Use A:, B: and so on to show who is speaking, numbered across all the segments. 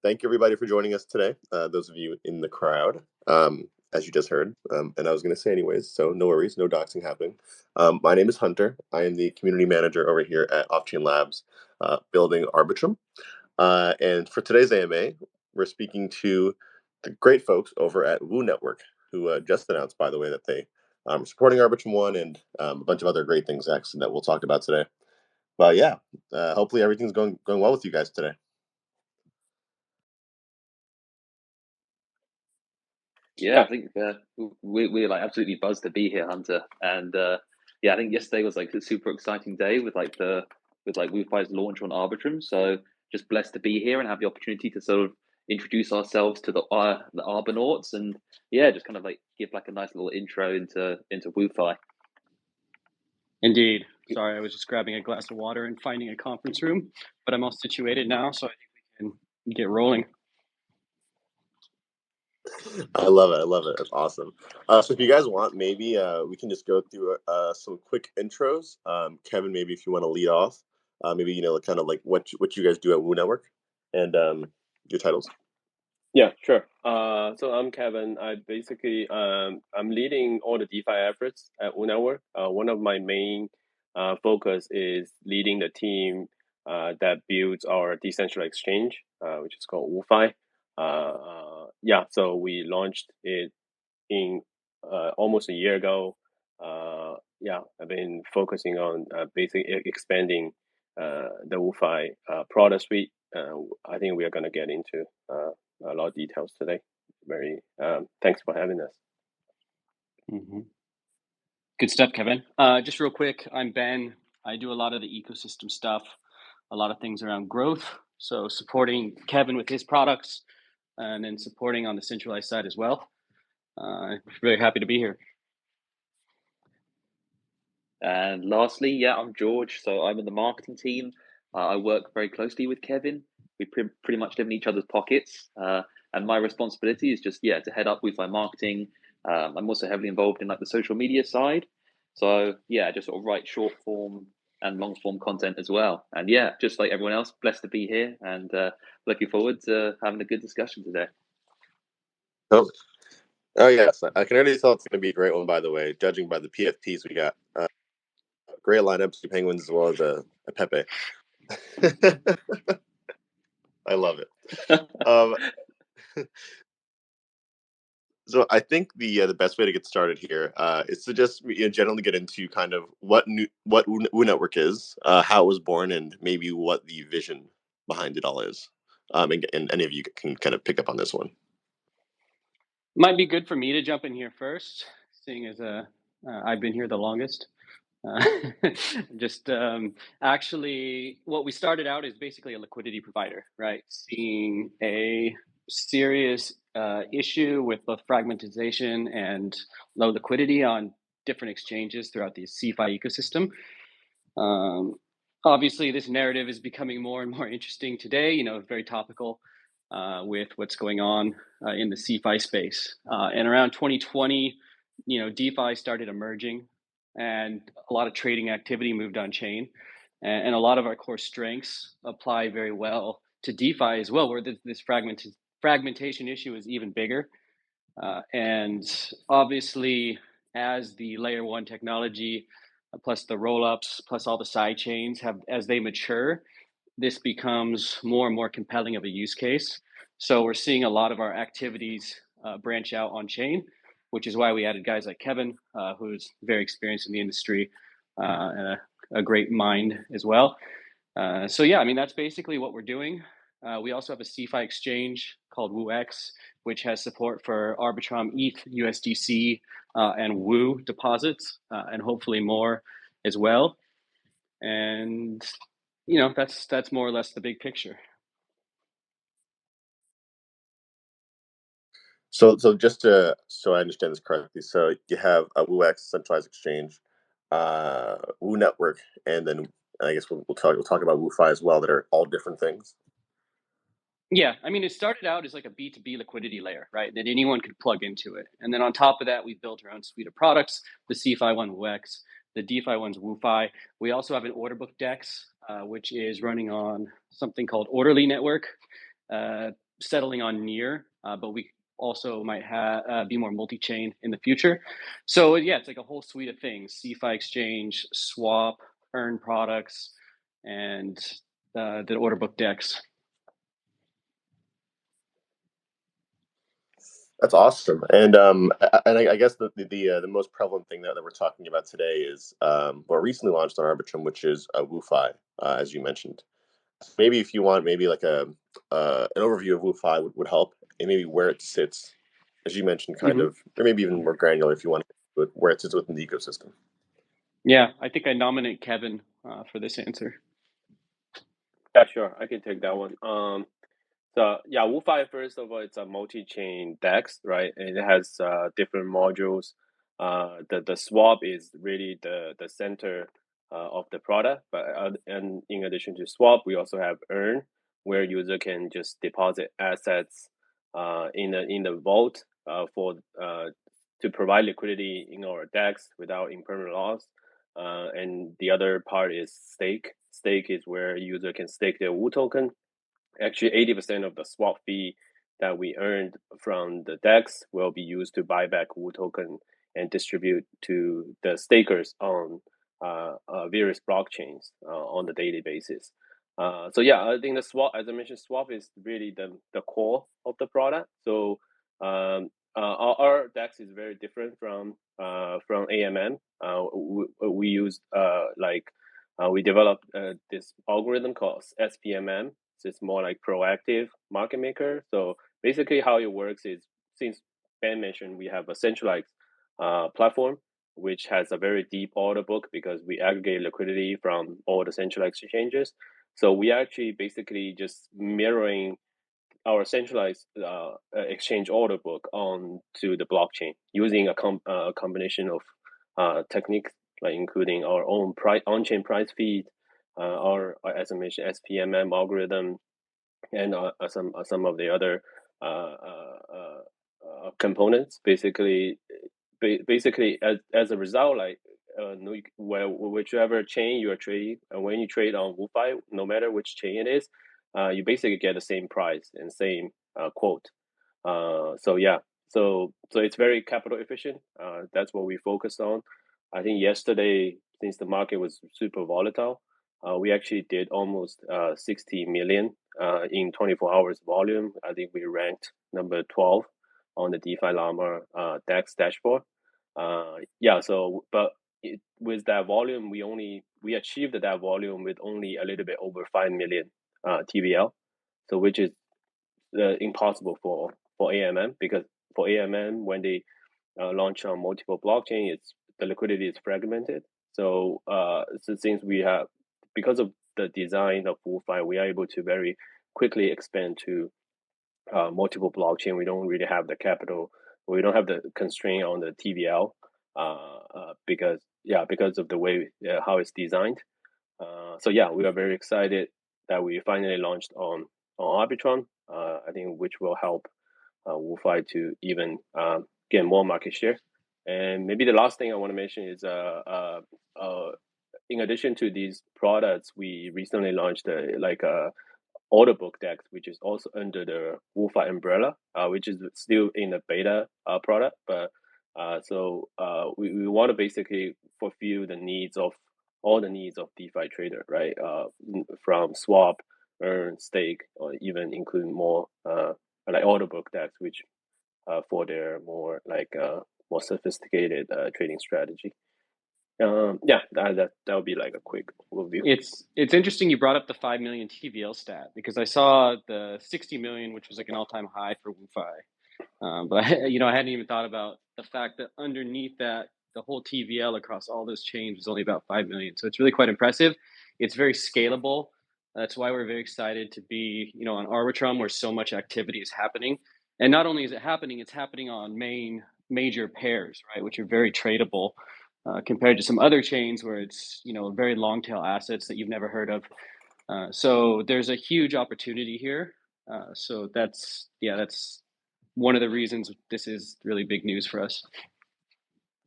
A: thank you everybody for joining us today. Those of you in the crowd, as you just heard, and I was going to say anyways, so no worries, no doxing happening. My name is Hunter. I am the community manager over here at Offchain Labs, building Arbitrum. And for today's AMA, we're speaking to the great folks over at Woo Network, who just announced, by the way, that they are supporting Arbitrum One and a bunch of other great things actually that we'll talk about today. But yeah, hopefully everything's going well with you guys today.
B: Yeah, I think we're like absolutely buzzed to be here, Hunter. And yeah, I think yesterday was like a super exciting day with WOOFi's launch on Arbitrum. So just blessed to be here and have the opportunity to sort of introduce ourselves to the Arbonauts, and yeah, just kind of like give like a nice little intro into WOOFi.
C: Indeed. Sorry, I was just grabbing a glass of water and finding a conference room, but I'm all situated now, so I think we can get rolling.
A: I love it. I love it. It's awesome. So if you guys want, maybe we can just go through some quick intros. Kevin, maybe if you want to lead off, maybe kind of like what you guys do at Woo Network and your titles.
D: Yeah, sure. So I'm Kevin. I basically I'm leading all the DeFi efforts at Woo Network. One of my main focus is leading the team that builds our decentralized exchange, which is called WOOFi. Yeah, so we launched it in almost a year ago. Yeah, I've been focusing on basically expanding the WOOFi product suite. I think we are going to get into a lot of details today. Very thanks for having us.
C: Mm-hmm. Good stuff, Kevin. Just real quick, I'm Ben. I do a lot of the ecosystem stuff, a lot of things around growth. So supporting Kevin with his products, and then supporting on the centralized side as well. Really happy to be here.
B: And lastly, yeah, I'm George. So I'm in the marketing team. I work very closely with Kevin. We pretty much live in each other's pockets. And my responsibility is just, to head up WOOFi marketing. I'm also heavily involved in like the social media side. So yeah, just sort of write short form and long form content as well. And yeah, just like everyone else, blessed to be here and looking forward to having a good discussion today.
A: Oh yes, I can already tell it's going to be a great one. By the way, judging by the PFPs we got, great lineups, two Penguins as well as a Pepe. I love it. So I think the best way to get started here is to just generally get into kind of what Woo Network is, how it was born, and maybe what the vision behind it all is. And any of you can kind of pick up on this one.
C: Might be good for me to jump in here first, seeing as I've been here the longest. Actually, what we started out is basically a liquidity provider, right? Seeing a serious issue with both fragmentation and low liquidity on different exchanges throughout the CeFi ecosystem. Obviously, this narrative is becoming more and more interesting today, very topical with what's going on in the CeFi space. And around 2020, DeFi started emerging and a lot of trading activity moved on chain. And a lot of our core strengths apply very well to DeFi as well, where this fragmentation issue is even bigger. And obviously, as the layer one technology, plus the rollups, plus all the side chains as they mature, this becomes more and more compelling of a use case. So we're seeing a lot of our activities branch out on chain, which is why we added guys like Kevin, who's very experienced in the industry and a great mind as well. So yeah, I mean, that's basically what we're doing. We also have a CeFi exchange called WooX, which has support for Arbitrum, ETH, USDC, and Woo deposits, and hopefully more as well. And that's more or less the big picture.
A: So just so I understand this correctly, so you have a WooX centralized exchange, Woo Network, and then I guess we'll talk about WooFi as well. That are all different things.
C: Yeah, I mean, it started out as like a B2B liquidity layer, right? That anyone could plug into it. And then on top of that, we built our own suite of products. The CeFi one, WooX. The DeFi one's WooFi. We also have an order book DEX, which is running on something called Orderly Network. settling on near, but we also might be more multi-chain in the future. So yeah, it's like a whole suite of things: CeFi exchange, swap, earn products, and the order book DEX.
A: That's awesome. And I guess the most prevalent thing that we're talking about today is what recently launched on Arbitrum, which is WOOFi, as you mentioned. Maybe if you want, maybe like an overview of WOOFi would help, and maybe where it sits, as you mentioned, kind
C: Mm-hmm.
A: of, or maybe even more granular if you want, where it sits within the ecosystem.
C: Yeah, I think I nominate Kevin for this answer.
D: Yeah, sure. I can take that one. So yeah, WooFi, first of all, it's a multi-chain DEX, right? And it has different modules. The swap is really the center of the product, but and in addition to swap, we also have earn, where user can just deposit assets in the vault for to provide liquidity in our DEX without impermanent loss. And the other part is stake. Stake is where user can stake their Woo token. Actually, 80% of the swap fee that we earned from the DEX will be used to buy back Woo token and distribute to the stakers on various blockchains on the daily basis. So yeah, I think the swap, as I mentioned, swap is really the core of the product. So our DEX is very different from AMM. We use we developed this algorithm called SPMM. So it's more like proactive market maker. So basically, how it works is, since Ben mentioned, we have a centralized platform which has a very deep order book because we aggregate liquidity from all the centralized exchanges. So we actually basically just mirroring our centralized exchange order book onto the blockchain using a combination of techniques, like including our own on-chain price feed, our, as I mentioned, SPMM algorithm, and some of the other components. Basically, as a result, like whichever chain you are trading, and when you trade on WooFi, no matter which chain it is, you basically get the same price and same quote. So yeah, so it's very capital efficient. That's what we focused on. I think yesterday, since the market was super volatile, we actually did almost 60 million in 24 hours volume. I think we ranked number 12 on the DeFi Llama DEX dashboard. Yeah, so but with that volume, we achieved that volume with only a little bit over 5 million TVL, so which is impossible for AMM, because for AMM, when they launch on multiple blockchain, it's the liquidity is fragmented. So since we have, because of the design of WooFi, we are able to very quickly expand to multiple blockchain. We don't really have the capital. We don't have the constraint on the TVL because of the way how it's designed. So yeah, we are very excited that we finally launched on Arbitrum. I think which will help WooFi to even get more market share. And maybe the last thing I want to mention is in addition to these products, we recently launched a order book DEX, which is also under the WooFi umbrella, which is still in the beta product. But we want to basically fulfill the needs of all the needs of DeFi trader, right? From swap, earn, stake, or even include more like order book DEX, which for their more more sophisticated trading strategy. Yeah, that would be like a quick overview.
C: It's interesting you brought up the 5 million TVL stat, because I saw the 60 million, which was like an all-time high for WooFi. But I hadn't even thought about the fact that underneath that, the whole TVL across all those chains was only about 5 million. So it's really quite impressive. It's very scalable. That's why we're very excited to be, on Arbitrum, where so much activity is happening. And not only is it happening, it's happening on major pairs, right, which are very tradable compared to some other chains where it's, very long tail assets that you've never heard of. So there's a huge opportunity here. So that's one of the reasons this is really big news for us.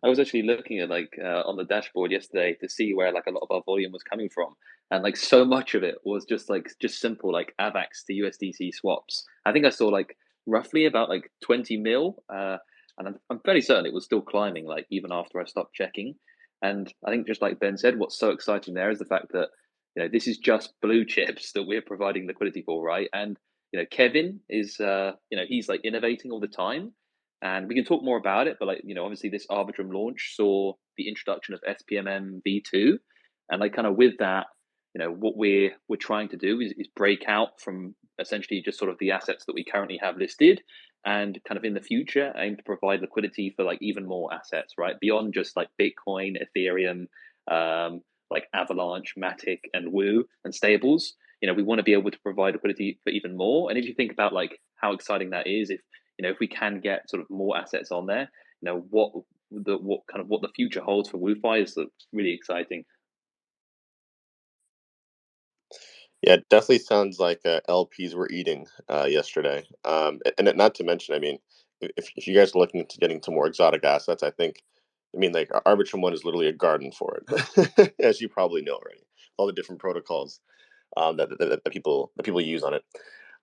B: I was actually looking at like on the dashboard yesterday to see where like a lot of our volume was coming from, and like so much of it was just simple like AVAX to USDC swaps. I think I saw like roughly about like 20 mil, and I'm fairly certain it was still climbing like even after I stopped checking. And I think just like Ben said, what's so exciting there is the fact that this is just blue chips that we're providing liquidity for, right? And Kevin is he's like innovating all the time, and we can talk more about it. But like obviously this Arbitrum launch saw the introduction of SPMM v2, and like kind of with that, what we're trying to do is break out from essentially just sort of the assets that we currently have listed, and kind of in the future aim to provide liquidity for like even more assets, right, beyond just like Bitcoin, Ethereum, like Avalanche, Matic, and Woo and stables. We want to be able to provide liquidity for even more. And if you think about like how exciting that is, if we can get sort of more assets on there, what the future holds for WOOFi is really exciting.
A: Yeah, it definitely sounds like LPs were eating yesterday. And not to mention, I mean, if you guys are looking into getting to more exotic assets, I mean, like Arbitrum One is literally a garden for it, as you probably know already. All the different protocols that people use on it.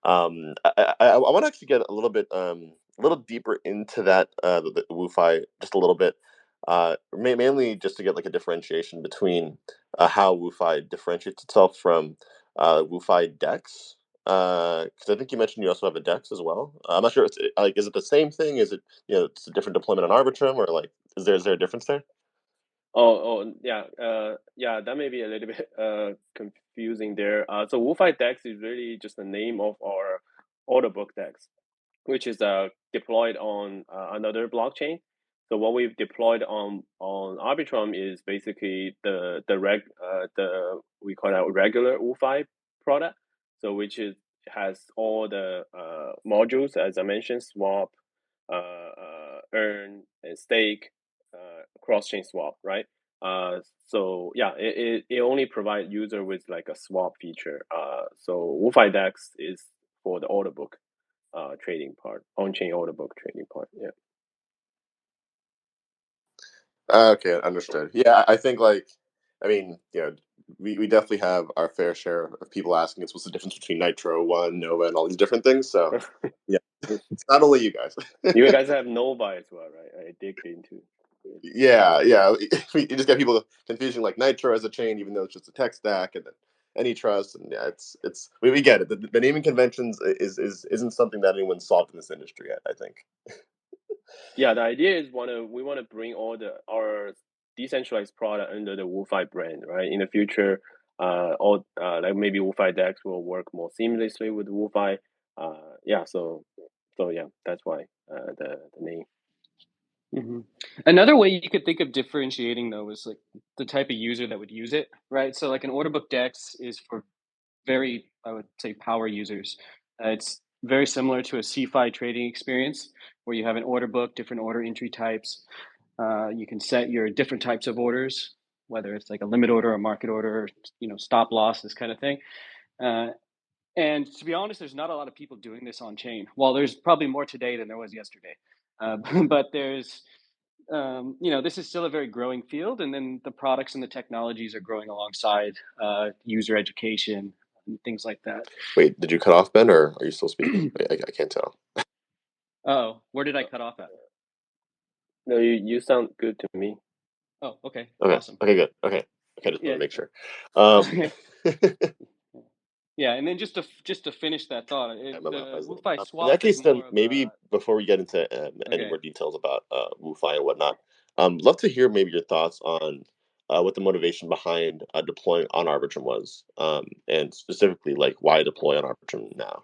A: I want to actually get a little deeper into that the WooFi just a little bit, mainly just to get like a differentiation between how WooFi differentiates itself from WooFi Dex. Because I think you mentioned you also have a Dex as well. I'm not sure. Like, is it the same thing? Is it it's a different deployment on Arbitrum, or like is there a difference there?
D: Yeah, yeah, that may be a little bit confusing there. So WooFi Dex is really just the name of our order book Dex, which is deployed on another blockchain. So what we've deployed on Arbitrum is basically the we call it regular WooFi product. So has all the modules as I mentioned, swap, earn, and stake, cross chain swap, right? So yeah, it only provides user with like a swap feature. So WooFi Dex is for the order book trading part, on-chain order book trading part. Yeah.
A: Okay, understood. Yeah, I think like, I mean, we definitely have our fair share of people asking us what's the difference between Nitro One, Nova, and all these different things. So yeah, it's not only you guys.
D: You guys have Nova as well, right? I dig into.
A: Yeah, yeah. You just get people confusing like Nitro as a chain, even though it's just a tech stack, and then any trust, and yeah, it's we get it. The naming conventions isn't something that anyone's solved in this industry yet, I think.
D: Yeah, the idea is we want to bring our decentralized product under the WooFi brand, right? In the future, all like maybe WooFi Dex will work more seamlessly with WooFi. Yeah, so yeah, that's why the name.
C: Mm-hmm. Another way you could think of differentiating though is like the type of user that would use it, right? So like an order book Dex is for very, I would say, power users. It's very similar to a CeFi trading experience where you have an order book, different order entry types. You can set your different types of orders, whether it's like a limit order, a market order, stop loss, this kind of thing. And to be honest, there's not a lot of people doing this on chain. Well, there's probably more today than there was yesterday. But this is still a very growing field, and then the products and the technologies are growing alongside user education and things like that.
A: Wait, did you cut off, Ben, or are you still speaking? I can't tell.
C: Oh, where did I cut off at?
D: No, you sound good to me.
C: Oh, okay,
A: Okay.
C: awesome.
A: Okay, good. Okay, just want
C: Yeah.
A: to make sure.
C: Okay. Yeah, and then just to finish that thought, the WooFi
A: In that
C: swap is
A: case, then
C: more of
A: maybe before we get into any
C: okay.
A: more details about WooFi and whatnot, love to hear maybe your thoughts on what the motivation behind deploying on Arbitrum was, and specifically like why deploy on Arbitrum now.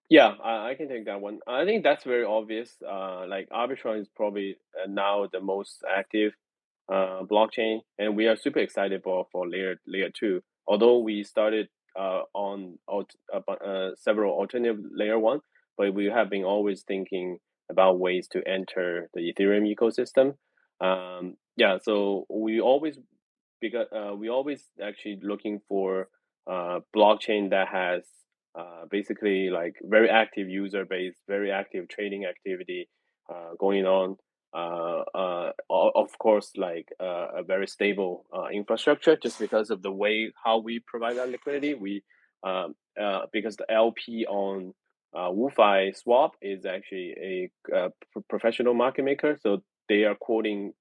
D: Yeah, I can take that one. I think that's very obvious. Like Arbitrum is probably now the most active blockchain, and we are super excited for layer two. Although we started on several alternative layer one, but we have been always thinking about ways to enter the Ethereum ecosystem. Yeah, so we always actually looking for blockchain that has basically like very active user base, very active trading activity, going on. Of course, like a very stable infrastructure, just because of the way how we provide that liquidity. We because the LP on WOOFi swap is actually a professional market maker, so they are quoting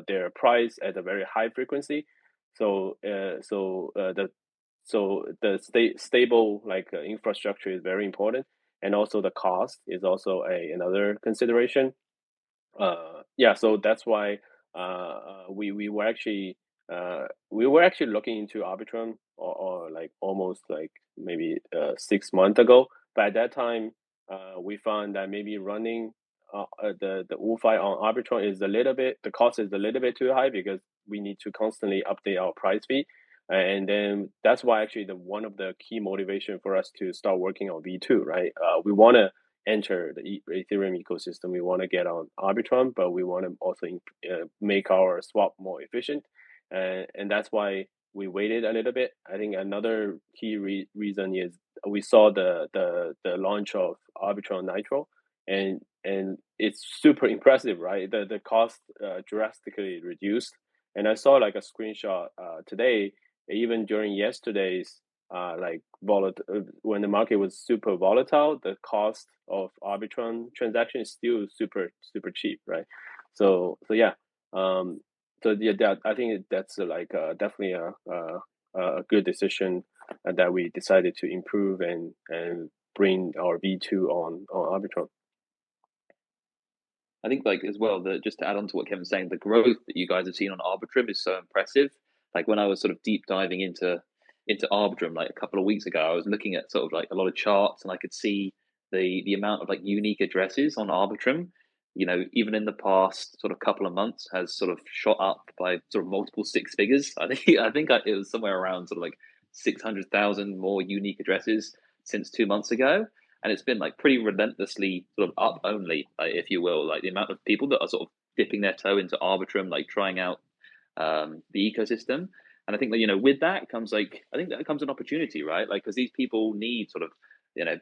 D: their price at a very high frequency. So the stable like infrastructure is very important, and also the cost is also another consideration. Yeah, so that's why we were actually looking into Arbitrum or like almost like maybe 6 months ago. But at that time, we found that maybe running the WOOFi on Arbitrum is the cost is a little bit too high, because we need to constantly update our price feed. And then that's why actually one of the key motivation for us to start working on V2, right? We want to enter the Ethereum ecosystem. We want to get on Arbitrum, but we want to also make our swap more efficient, and that's why we waited a little bit. I think another key reason is we saw the launch of Arbitrum Nitro, and it's super impressive, right? The cost drastically reduced, and I saw like a screenshot today, even during yesterday's when the market was super volatile, the cost of Arbitrum transaction is still super cheap, right? So yeah, I think that's definitely a good decision that we decided to improve and bring our V2 on Arbitrum.
B: I think like as well, just to add on to what Kevin's saying, the growth that you guys have seen on Arbitrum is so impressive. Like when I was sort of deep diving into Arbitrum like a couple of weeks ago, I was looking at sort of like a lot of charts, and I could see the amount of like unique addresses on Arbitrum, even in the past sort of couple of months, has sort of shot up by sort of multiple six figures. I think it was somewhere around sort of like 600,000 more unique addresses since 2 months ago. And it's been like pretty relentlessly sort of up only, like, if you will, like the amount of people that are sort of dipping their toe into Arbitrum, like trying out the ecosystem. And I think that with that comes an opportunity, right? Like because these people need sort of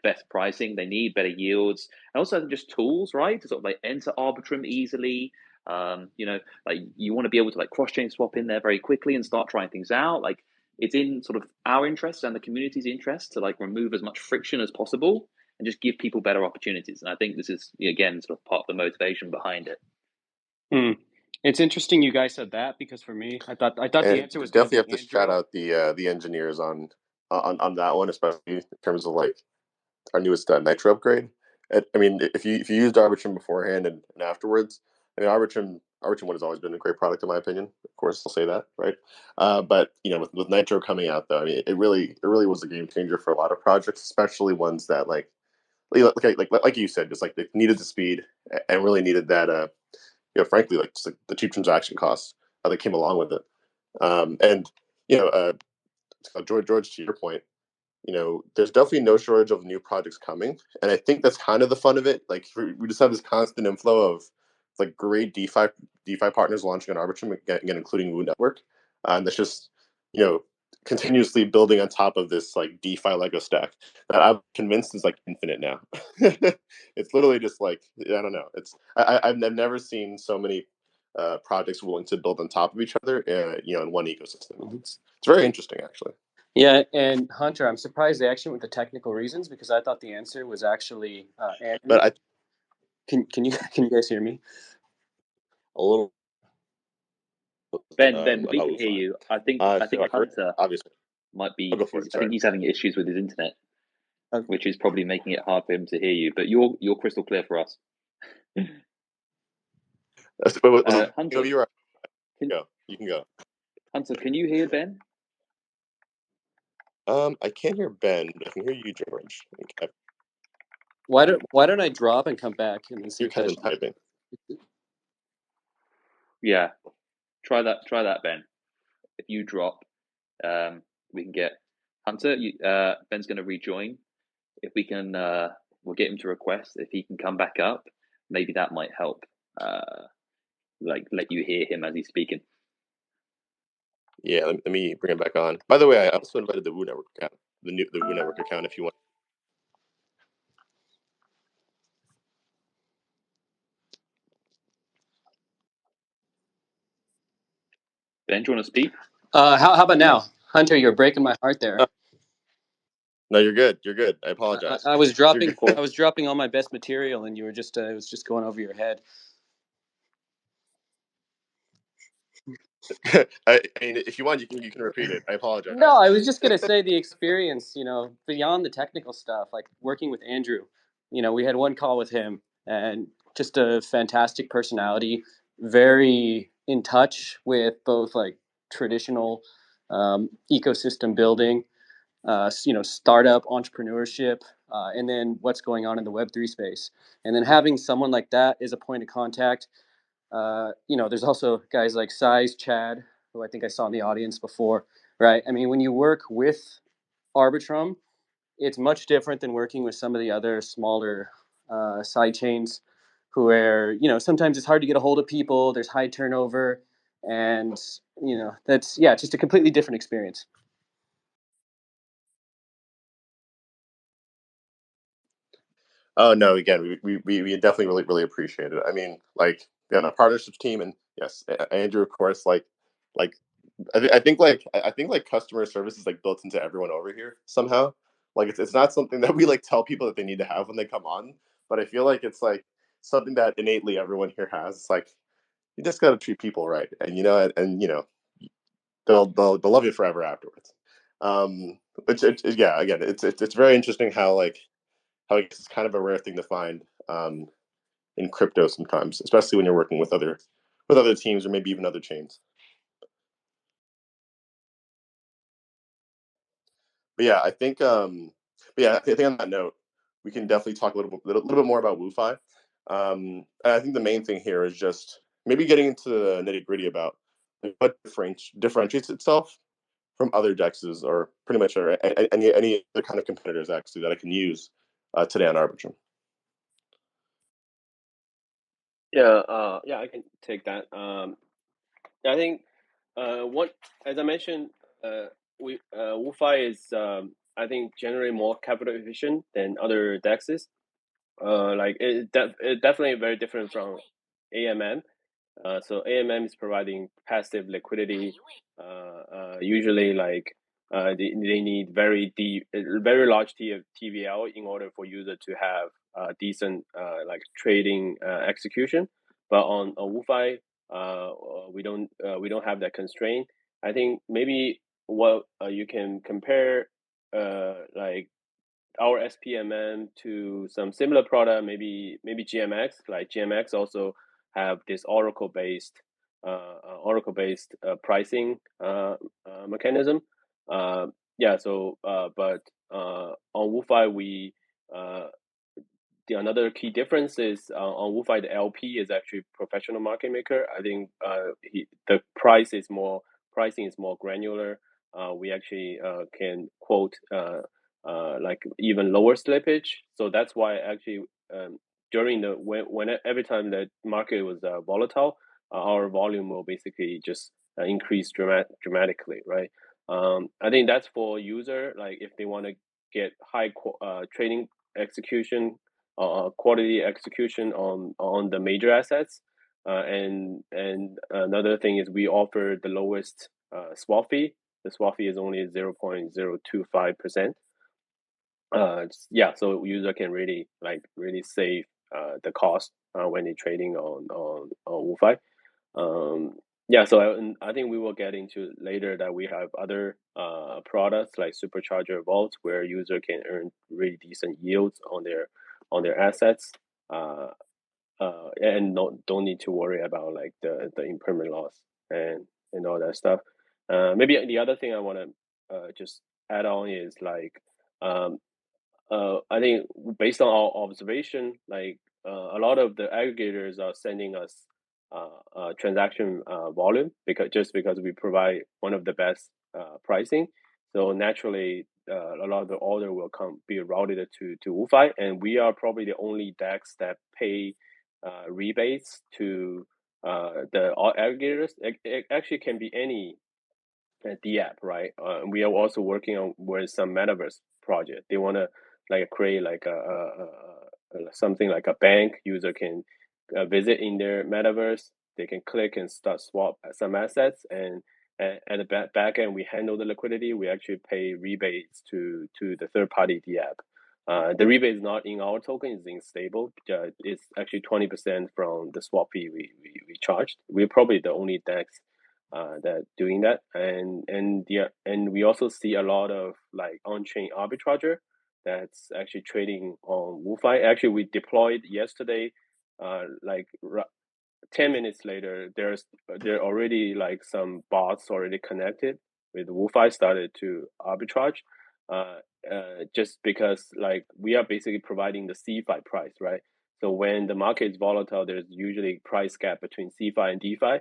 B: best pricing, they need better yields, and also just tools, right, to sort of like enter Arbitrum easily. Like you want to be able to like cross chain swap in there very quickly and start trying things out. Like it's in sort of our interest and the community's interest to like remove as much friction as possible and just give people better opportunities. And I think this is, again, sort of part of the motivation behind it.
C: It's interesting you guys said that, because for me, I thought the answer was
A: definitely have to shout out the engineers on that one, especially in terms of like our newest Nitro upgrade. I mean, if you used Arbitrum beforehand and afterwards, I mean, Arbitrum one has always been a great product in my opinion. Of course, I'll say that, right? But with Nitro coming out, though, I mean, it really was a game changer for a lot of projects, especially ones that like you said, just like they needed the speed and really needed that. Frankly, like just like the cheap transaction costs that came along with it. And George, to your point, there's definitely no shortage of new projects coming, and I think that's kind of the fun of it. Like we just have this constant inflow of like great DeFi partners launching on Arbitrum, again including Woo Network, and that's just continuously building on top of this like DeFi Lego stack that I'm convinced is like infinite now. It's literally just like I don't know. I've never seen so many projects willing to build on top of each other, in one ecosystem. It's very interesting, actually.
C: Yeah, and Hunter, I'm surprised they actually went with the technical reasons, because I thought the answer was actually Andrew.
A: But
C: can you guys hear me?
A: A little.
B: Ben, we can hear you. I think Hunter
A: obviously
B: might be.
A: I
B: think he's having issues with his internet,
C: Okay.
B: which is probably making it hard for him to hear you. But you're crystal clear for us.
A: Hunter, you're right. You can go.
B: Hunter, can you hear Ben?
A: I can't hear Ben, but I can hear you, George. Okay.
C: Why don't I drop and come back and then see
A: You're Kevin typing.
B: Yeah, try that, Ben. If you drop, we can get Hunter. Ben's going to rejoin. If we can, we'll get him to request. If he can come back up, maybe that might help. Like let you hear him as he's speaking.
A: Yeah, let me bring him back on. By the way, I also invited the Woo Network account, the Woo Network account, if you want.
B: Ben, do you want to speak?
C: How about now, Hunter? You're breaking my heart there.
A: No, you're good. You're good. I apologize.
C: I was dropping.
B: Cool.
C: I was dropping all my best material, and you were just. It was just going over your head.
A: I mean, if you want, you can repeat it. I apologize.
C: No, I was just gonna say the experience. Beyond the technical stuff, like working with Andrew. We had one call with him, and just a fantastic personality, very in touch with both like traditional ecosystem building, startup entrepreneurship, and then what's going on in the Web3 space. And then having someone like that as a point of contact. There's also guys like Size, Chad, who I think I saw in the audience before, right? I mean, when you work with Arbitrum, it's much different than working with some of the other smaller side chains, where sometimes it's hard to get a hold of people. There's high turnover, and that's just a completely different experience.
A: Oh no, again, we definitely really appreciate it. I mean, like, yeah, a partnerships team, and yes, Andrew, of course, like I think like customer service is like built into everyone over here somehow. Like it's not something that we like tell people that they need to have when they come on, but I feel like it's like something that innately everyone here has. It's like you just got to treat people right, and and they'll love you forever afterwards. Yeah, again, it's very interesting how it's kind of a rare thing to find in crypto sometimes, especially when you're working with other teams or maybe even other chains. But yeah, I think I think on that note, we can definitely talk little bit more about WooFi. And I think the main thing here is just maybe getting into the nitty gritty about what differentiates itself from other dexes or pretty much any other kind of competitors actually that I can use today on Arbitrum.
D: Yeah, I can take that. I think what, as I mentioned, we WooFi is I think generally more capital efficient than other DEXs. Like it definitely very different from AMM. So AMM is providing passive liquidity. Usually, like they need very large TVL in order for user to have decent like trading execution. But on WooFi, we don't have that constraint. I think maybe what you can compare like our SPMM to some similar product, maybe GMX. Like GMX also have this Oracle based pricing mechanism. Yeah. So, but on WooFi, we another key difference is on WooFi, the LP is actually professional market maker. I think the pricing is more granular. We actually can quote like even lower slippage. So that's why actually during every time the market was volatile, our volume will basically just increase dramatically, right? I think that's for user, like if they want to get high trading execution, quality execution on the major assets. And another thing is we offer the lowest swap fee. The swap fee is only 0.025%. Yeah, so user can really save the cost when they're trading on WooFi. Yeah, so I think we will get into later that we have other products like Supercharger Vault where user can earn really decent yields on their assets, and don't need to worry about like the impermanent loss and all that stuff. Maybe the other thing I want to just add on is like I think based on our observation, like a lot of the aggregators are sending us transaction volume because we provide one of the best pricing. So naturally, a lot of the order will be routed to WooFi, and we are probably the only DEX that pay rebates to the aggregators. It actually can be any the app, right? We are also working on with some metaverse project. They want to like create like something like a bank user can visit in their metaverse. They can click and start swap some assets, and at the back end, we handle the liquidity. We actually pay rebates to the third party DApp. The rebate is not in our token; it's in stable. It's actually 20% from the swap fee we charged. We're probably the only DEX that doing that, and we also see a lot of like on-chain arbitrager that's actually trading on WOOFi. Actually, we deployed yesterday, like 10 minutes later, there already like some bots already connected with WooFi started to arbitrage, just because like we are basically providing the CeFi price, right? So when the market is volatile, there's usually price gap between CeFi and DeFi.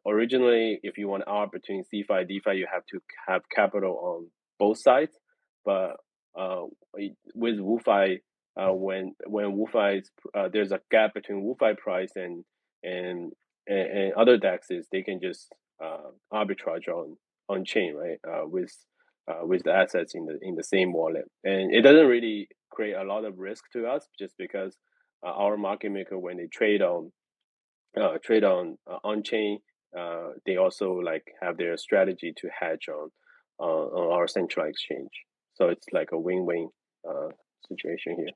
D: Originally, if you want arb between CeFi and DeFi, you have to have capital on both sides. But with WooFi, when WooFi there's a gap between WooFi price and other DEXs, they can just arbitrage on chain, right? With the assets in the same wallet, and it doesn't really create a lot of risk to us, just because our market maker, when they trade on chain, they also like have their strategy to hedge on our central exchange. So it's like a win-win situation here.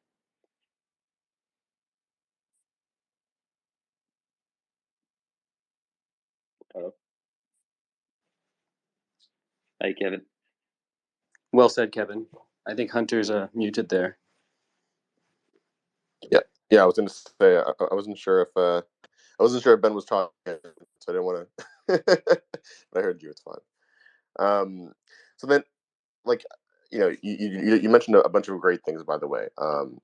D: Hello?
B: Hey, Kevin.
C: Well said, Kevin. I think Hunter's muted there.
A: Yeah. I was going to say I wasn't sure if Ben was talking, so I didn't want to. But I heard you. It's fine. So then, like, you mentioned a bunch of great things, by the way,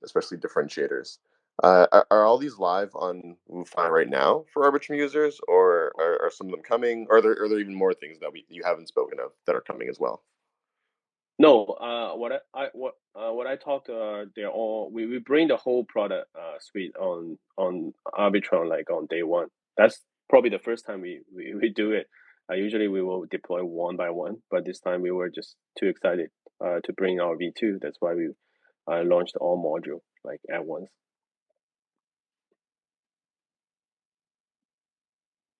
A: especially differentiators. Are all these live on WooFi right now for Arbitrum users, or are some of them coming? Or are there even more things that you haven't spoken of that are coming as well?
D: No, what I talked, they're all we bring the whole product suite on Arbitrum like on day one. That's probably the first time we do it. Usually we will deploy one by one, but this time we were just too excited to bring our V2. That's why we launched all module like at once.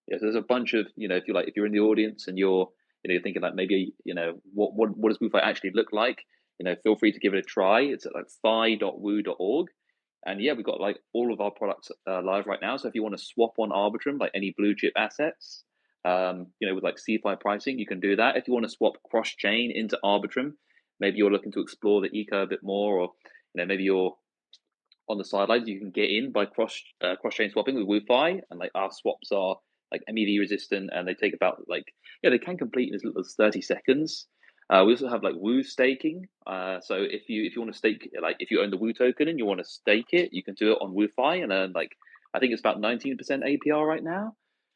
B: Yeah, so there's a bunch of, if you're in the audience and you're thinking like maybe, what does WooFi actually look like? Feel free to give it a try. It's at like fi.woo.org. And yeah, we've got like all of our products live right now. So if you want to swap on Arbitrum, like any blue chip assets, with like CeFi pricing, you can do that. If you want to swap cross chain into Arbitrum, maybe you're looking to explore the eco a bit more, or maybe you're on the sidelines, you can get in by cross chain swapping with WooFi, and like our swaps are like MEV resistant, and they take about they can complete in as little as 30 seconds. We also have like Woo staking. So if you want to stake, like if you own the Woo token and you want to stake it, you can do it on WooFi and earn like I think it's about 19% APR right now.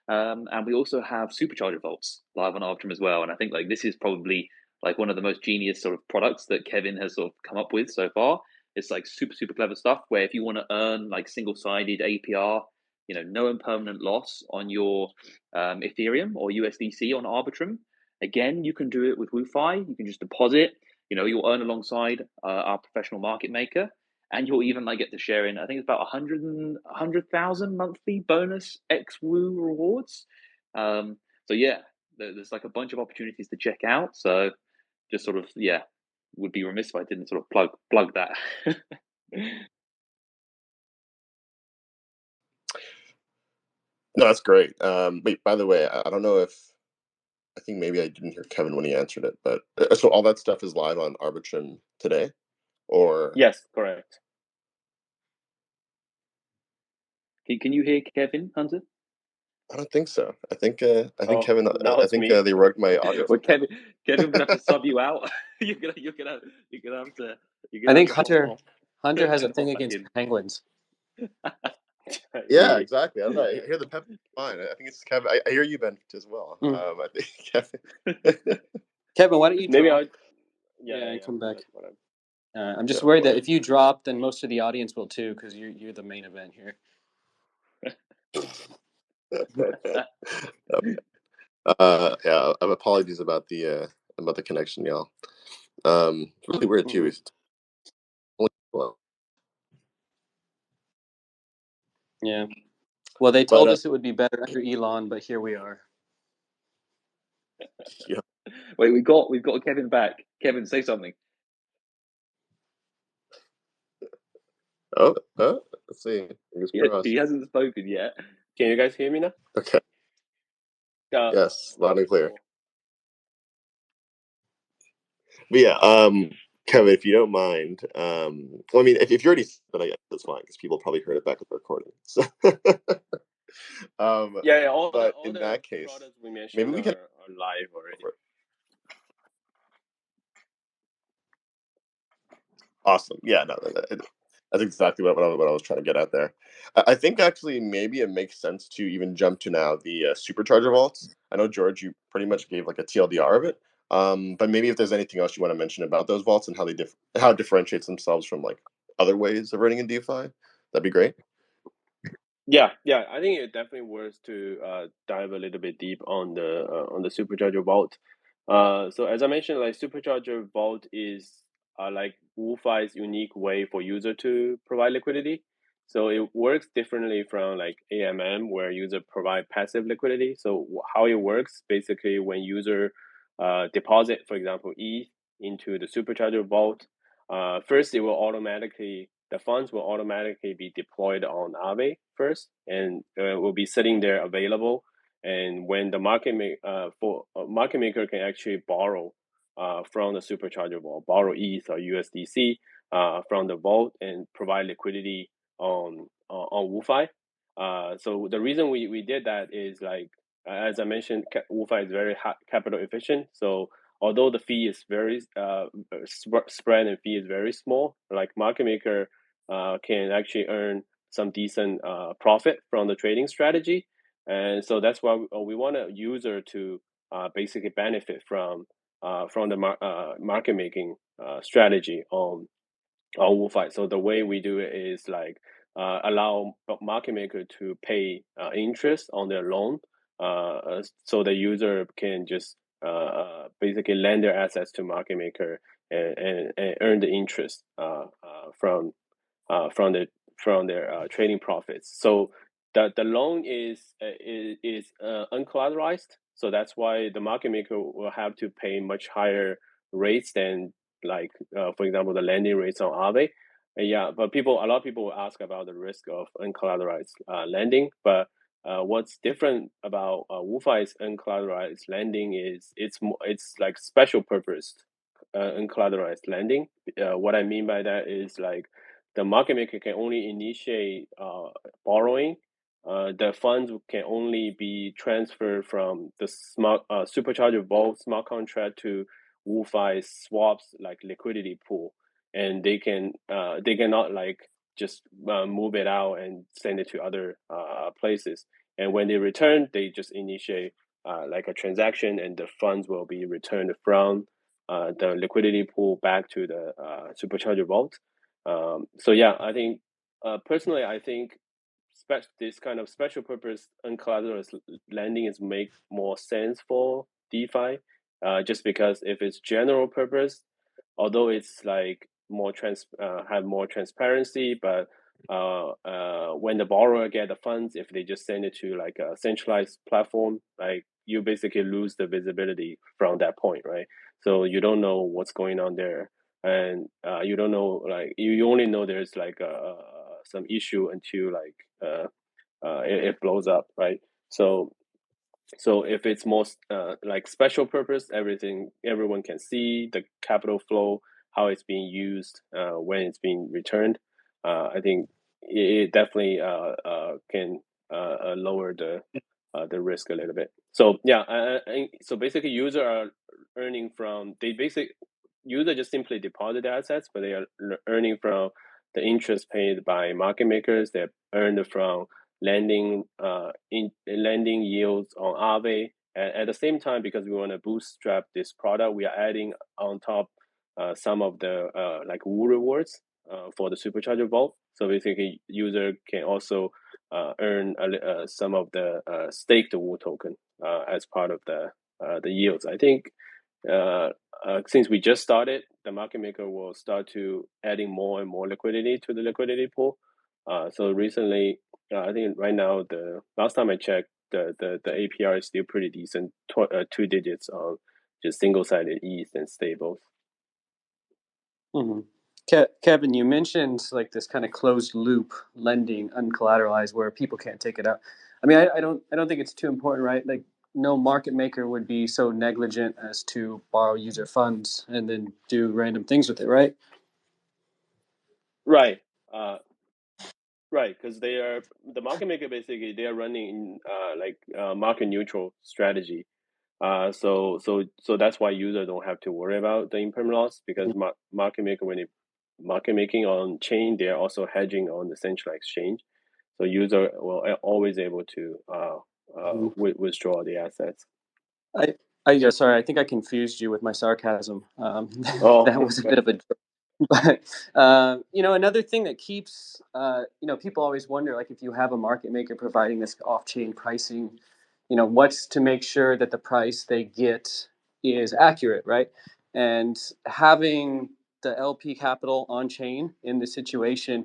B: And we also have supercharger vaults live on Arbitrum as well. And I think like this is probably like one of the most genius sort of products that Kevin has sort of come up with so far. It's like super, super clever stuff where if you want to earn like single-sided APR, no impermanent loss on your Ethereum or USDC on Arbitrum, again, you can do it with WooFi. You can just deposit, you'll earn alongside our professional market maker. And you'll even like get to share in, I think it's about 100,000 monthly bonus X Woo rewards. So yeah, there's like a bunch of opportunities to check out. So just sort of, yeah, would be remiss if I didn't sort of plug that.
A: No, that's great. Wait, by the way, I don't know if I think maybe I didn't hear Kevin when he answered it, but so all that stuff is live on Arbitrum today, or
D: Yes, correct.
B: Can you hear Kevin, Hunter?
A: I don't think so. I think Kevin.
D: Now
A: I
D: it's
A: think
D: me.
A: they rugged my audio.
B: Well, Kevin, gonna have to sub you out. you're gonna have to.
C: I think
B: hop
C: Hunter has a thing
B: back
C: against
B: in.
C: penguins.
A: Yeah, exactly. I don't know. I hear the pep fine. I think it's Kevin. I hear you, Ben, as well. I think Kevin.
C: Kevin, why don't you
D: Maybe
C: drop?
D: yeah,
C: come back.
D: That's what
C: I'm just worried that if you drop, then most of the audience will too, because you're the main event here.
A: Yeah. Apologies about the connection, y'all. It's really weird too. It's well,
C: Yeah. Well, they told us it would be better under Elon, but here we are.
A: Yeah.
B: Wait, we've got Kevin back. Kevin, say something.
A: Oh, let's see. Fingers
B: He
A: crossed.
B: hasn't spoken yet.
D: Can you guys hear me now?
A: Okay. Yes, loud and clear.
D: Cool.
A: But yeah, Kevin, if you don't mind, well, I mean, if you already said it, I guess that's fine because people probably heard it back with the recording. So,
D: Yeah, all
A: but in
D: the
A: that case,
D: products we
A: maybe
D: mentioned
A: we can.
D: are live already.
A: Awesome. Yeah, no, that's exactly what I was trying to get at there. I think actually maybe it makes sense to even jump to now the supercharger vaults. I know George, you pretty much gave like a TLDR of it, but maybe if there's anything else you want to mention about those vaults and how how it differentiates themselves from like other ways of earning in DeFi, that'd be great.
D: Yeah, I think it definitely worth to dive a little bit deep on the supercharger vault. So as I mentioned, like supercharger vault is like WOOFi's unique way for user to provide liquidity. So it works differently from like AMM where user provide passive liquidity. So how it works basically when user deposit, for example, ETH into the supercharger vault, first it will automatically the funds will automatically be deployed on Aave first, and will be sitting there available. And when the market maker can actually borrow from the supercharger vault, borrow ETH or USDC from the vault and provide liquidity on WOOFi. So the reason we did that is like as I mentioned, WOOFi is very capital efficient. So although the fee is very spread and fee is very small, like market maker can actually earn some decent profit from the trading strategy. And so that's why we want a user to basically benefit from the market making strategy on WooFi. So the way we do it is like allow market maker to pay interest on their loan, so the user can just basically lend their assets to market maker and earn the interest from from their trading profits. So the loan is uncollateralized. So that's why the market maker will have to pay much higher rates than like for example the lending rates on Aave. Yeah, but a lot of people will ask about the risk of uncollateralized lending. But what's different about WooFi's uncollateralized lending is it's like special purpose uncollateralized lending. What I mean by that is like the market maker can only initiate borrowing. The funds can only be transferred from the smart supercharger vault smart contract to WooFi swaps like liquidity pool, and they cannot like just move it out and send it to other places. And when they return, they just initiate like a transaction, and the funds will be returned from the liquidity pool back to the supercharger vault. So yeah, I think personally, I think this kind of special purpose uncollateralized lending is make more sense for DeFi, just because if it's general purpose, although it's like have more transparency, but when the borrower get the funds, if they just send it to like a centralized platform, like you basically lose the visibility from that point, right? So you don't know what's going on there, and you don't know like you only know there's like some issue until like it blows up, right? So if it's most like special purpose, everyone can see the capital flow, how it's being used when it's being returned. I think it definitely can lower the risk a little bit. So yeah, so basically, user are earning from user just simply deposit the assets, but they are earning from the interest paid by market makers. They're earned from lending in lending yields on Aave. At the same time, because we want to bootstrap this product, we are adding on top some of the like Woo rewards for the supercharger vault. So basically, user can also earn some of the staked Woo token as part of the yields. I think since we just started, the market maker will start to adding more and more liquidity to the liquidity pool. So recently, I think right now the last time I checked, the APR is still pretty decent, 2 digits on just single-sided ETH and stables.
C: Mm-hmm. Kevin, you mentioned like this kind of closed loop lending, uncollateralized, where people can't take it out. I mean, I don't think it's too important, right? Like, no market maker would be so negligent as to borrow user funds and then do random things with it, right?
D: Right. Right, because the market maker basically they are running market neutral strategy. So that's why users don't have to worry about the imperm loss because market maker when it market making on chain, they are also hedging on the central exchange. So user will always able to withdraw the assets.
C: Sorry, I think I confused you with my sarcasm.
D: Oh,
C: That was a
D: okay.
C: bit of a but another thing that keeps people always wonder, like, if you have a market maker providing this off-chain pricing, what's to make sure that the price they get is accurate, right? And having the LP capital on chain in this situation,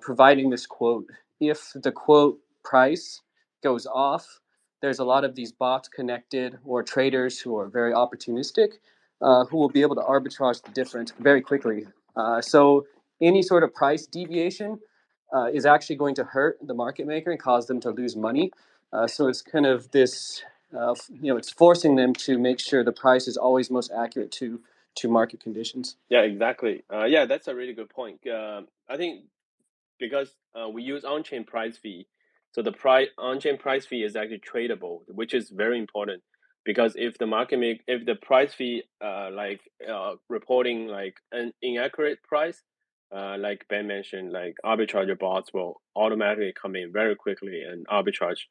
C: providing this quote, if the quote price goes off, there's a lot of these bots connected or traders who are very opportunistic, who will be able to arbitrage the difference very quickly. So any sort of price deviation is actually going to hurt the market maker and cause them to lose money. So it's kind of this, it's forcing them to make sure the price is always most accurate to market conditions.
D: Yeah, exactly. Yeah, that's a really good point. I think because we use on-chain price fee, so the on-chain price fee is actually tradable, which is very important. Because if the price fee reporting like an inaccurate price, like Ben mentioned, like arbitrage bots will automatically come in very quickly and arbitrage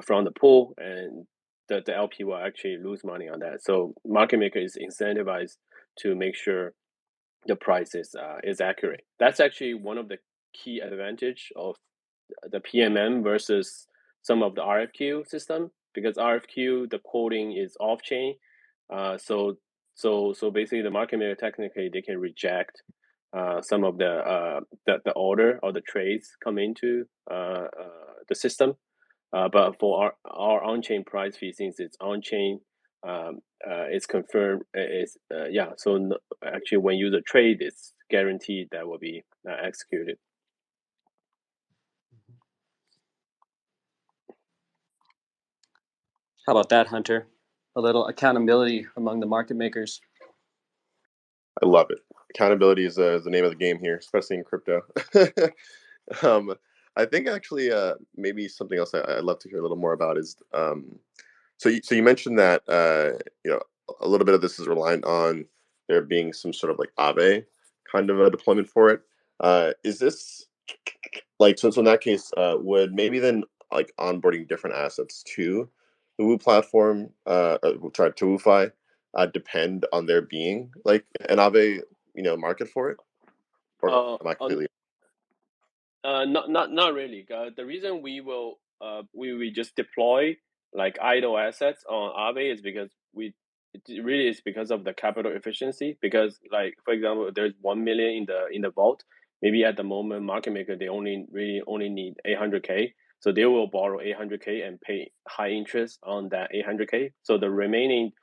D: from the pool, and the LP will actually lose money on that. So market maker is incentivized to make sure the price is accurate. That's actually one of the key advantage of the PMM versus some of the RFQ system, because RFQ the quoting is off chain. So basically the market maker technically they can reject some of the order or the trades come into the system. But for our on-chain price fee, since it's on-chain, it's confirmed. So actually, when user trade, it's guaranteed that will be executed.
C: How about that, Hunter? A little accountability among the market makers.
A: I love it. Accountability is the name of the game here, especially in crypto. I think actually maybe something else I'd love to hear a little more about is so you mentioned that a little bit of this is reliant on there being some sort of like Aave kind of a deployment for it. Is this like so in that case would maybe then like onboarding different assets to the Woo platform to WooFi depend on there being like an Aave market for it, or am I completely
D: Not really. The reason we just deploy like idle assets on Aave is because it really is because of the capital efficiency. Because like for example, there's 1 million in the vault. Maybe at the moment, market maker they only need 800K, so they will borrow 800K and pay high interest on that 800K. So the remaining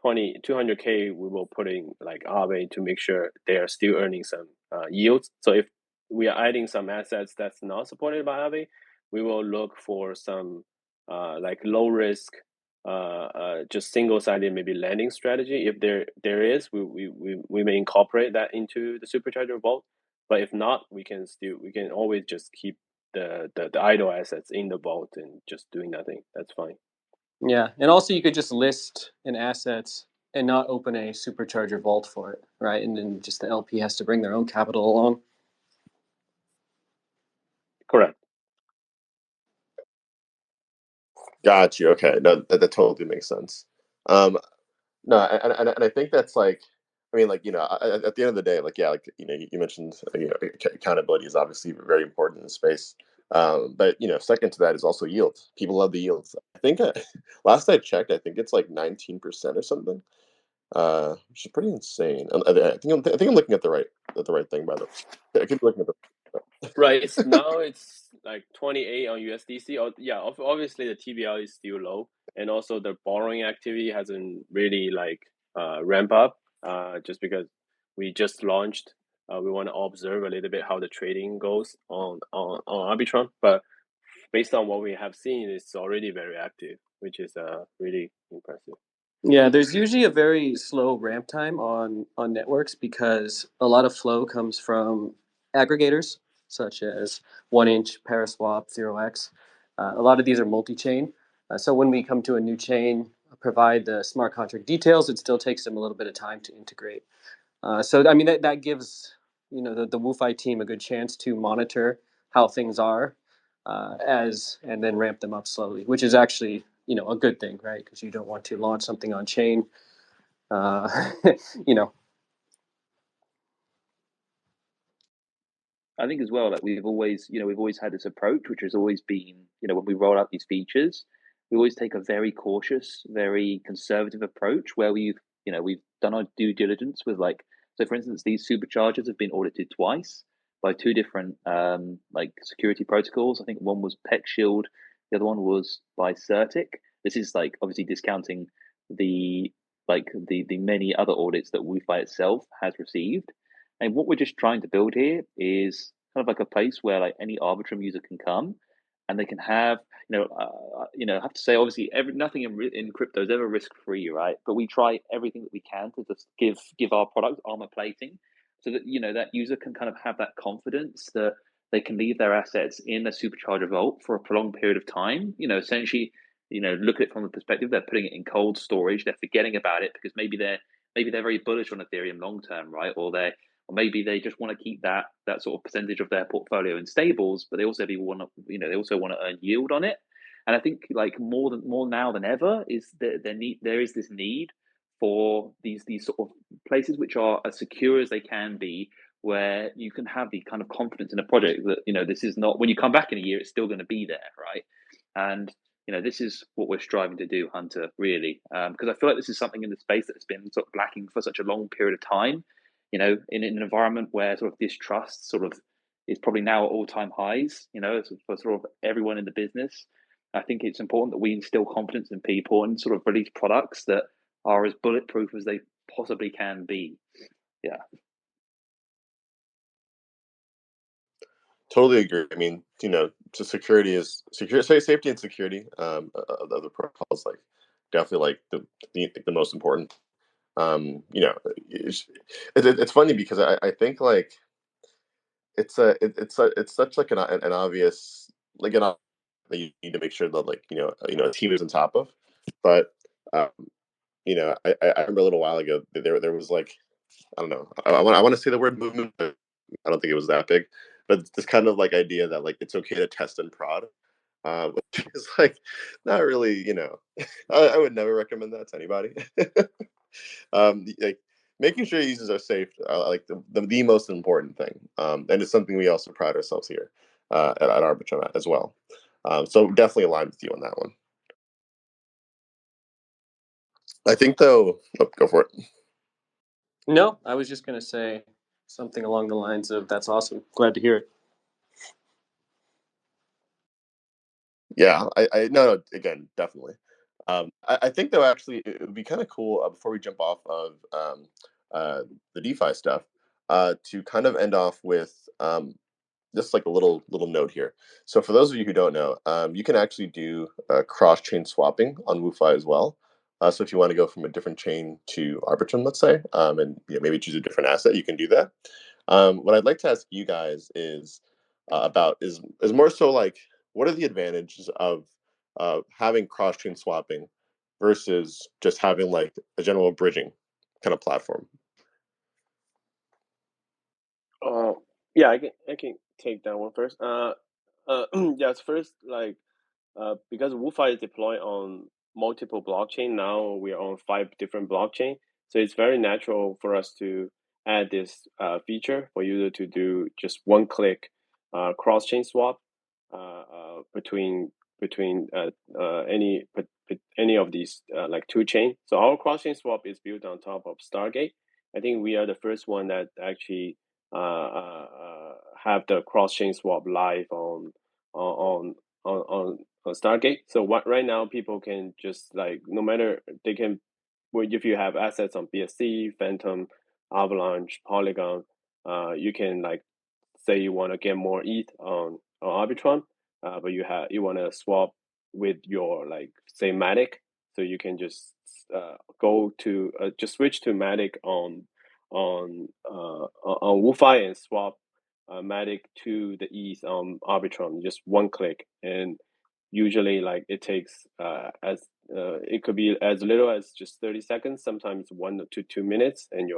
D: 200K we will put in like Aave to make sure they are still earning some yields. So if we are adding some assets that's not supported by Aave, we will look for some like low risk, just single sided maybe lending strategy. If there is, we may incorporate that into the supercharger vault. But if not, we can always just keep the idle assets in the vault and just doing nothing. That's fine.
C: Yeah, and also you could just list an asset and not open a supercharger vault for it, right? And then just the LP has to bring their own capital along.
D: Correct.
A: got you? Okay, no, that totally makes sense. No, and I think that's like, I mean, like at the end of the day, like like you mentioned, accountability is obviously very important in the space. But second to that is also yield. People love the yields. I think last I checked, I think it's like 19% or something, which is pretty insane. And I think I'm looking at the right thing by the way. I keep looking at the
D: Right. It's like 28 on USDC. Or yeah, obviously the TVL is still low, and also the borrowing activity hasn't really like ramp up. Just because we just launched. We want to observe a little bit how the trading goes on Arbitrum, but based on what we have seen, it's already very active, which is really impressive.
C: Yeah, there's usually a very slow ramp time on networks because a lot of flow comes from aggregators such as 1inch, Paraswap, 0x. A lot of these are multi-chain. So when we come to a new chain, provide the smart contract details, it still takes them a little bit of time to integrate. So I mean that gives the WOOFi team a good chance to monitor how things are and then ramp them up slowly, which is actually a good thing, right? Because you don't want to launch something on chain, uh, you know.
B: I think as well, like we've always had this approach, which has always been, when we roll out these features, we always take a very cautious, very conservative approach where we've done our due diligence with so for instance, these superchargers have been audited twice by two different like security protocols. I think one was Peck Shield, the other one was by Certic. This is like obviously discounting the the many other audits that WOOFi itself has received. And what we're just trying to build here is kind of like a place where like any Arbitrum user can come, and they can have, I have to say, obviously, nothing in crypto is ever risk free, right? But we try everything that we can to just give our product armor plating, so that that user can kind of have that confidence that they can leave their assets in a supercharger vault for a prolonged period of time. Essentially, look at it from the perspective they're putting it in cold storage, they're forgetting about it because maybe they're very bullish on Ethereum long term, right? Or maybe they just want to keep that sort of percentage of their portfolio in stables, but they also want to earn yield on it. And I think like more now than ever is there is this need for these sort of places which are as secure as they can be, where you can have the kind of confidence in a project that this is not, when you come back in a year it's still going to be there, right? And this is what we're striving to do, Hunter, really, because I feel like this is something in the space that's been sort of lacking for such a long period of time. In an environment where sort of distrust sort of is probably now at all-time highs, for sort of everyone in the business. I think it's important that we instill confidence in people and sort of release products that are as bulletproof as they possibly can be. Yeah.
A: Totally agree. I mean, just safety and security of the protocols, like definitely like the most important. It's funny because I think like it's such like an obvious like that you need to make sure that like a team is on top of, but um, I remember a little while ago that there was like I don't know I want to say the word movement, but I don't think it was that big, but this kind of like idea that like it's okay to test and prod, which is like not really I would never recommend that to anybody. Like making sure users are safe, like the most important thing, and it's something we also pride ourselves here at Arbitrum as well. So definitely aligned with you on that one. I think though, go for it.
C: No, I was just going to say something along the lines of that's awesome. Glad to hear it.
A: Yeah, I no, again, definitely. I think though, actually, it would be kind of cool before we jump off of the DeFi stuff, to kind of end off with just like a little note here. So for those of you who don't know, you can actually do cross chain swapping on WooFi as well. So if you want to go from a different chain to Arbitrum, let's say, and maybe choose a different asset, you can do that. What I'd like to ask you guys is about is more so like what are the advantages of having cross chain swapping versus just having like a general bridging kind of platform.
D: Uh, yeah, I can take that one first. Yes, first, like, because WooFi is deployed on multiple blockchain, now we are on 5 different blockchain, so it's very natural for us to add this feature for user to do just one click cross chain swap between any of these like two chain. So our cross chain swap is built on top of Stargate. I think we are the first one that actually have the cross chain swap live on Stargate. So right now people can just like no matter they can, well, if you have assets on BSC, Phantom, Avalanche, Polygon, you can like say you want to get more ETH on Arbitrum, but you want to swap with your like say Matic, so you can just go to just switch to Matic on WOOFi and swap Matic to the ETH on Arbitrum, just one click. And usually like it takes as it could be as little as just 30 seconds, sometimes 1 to 2 minutes, and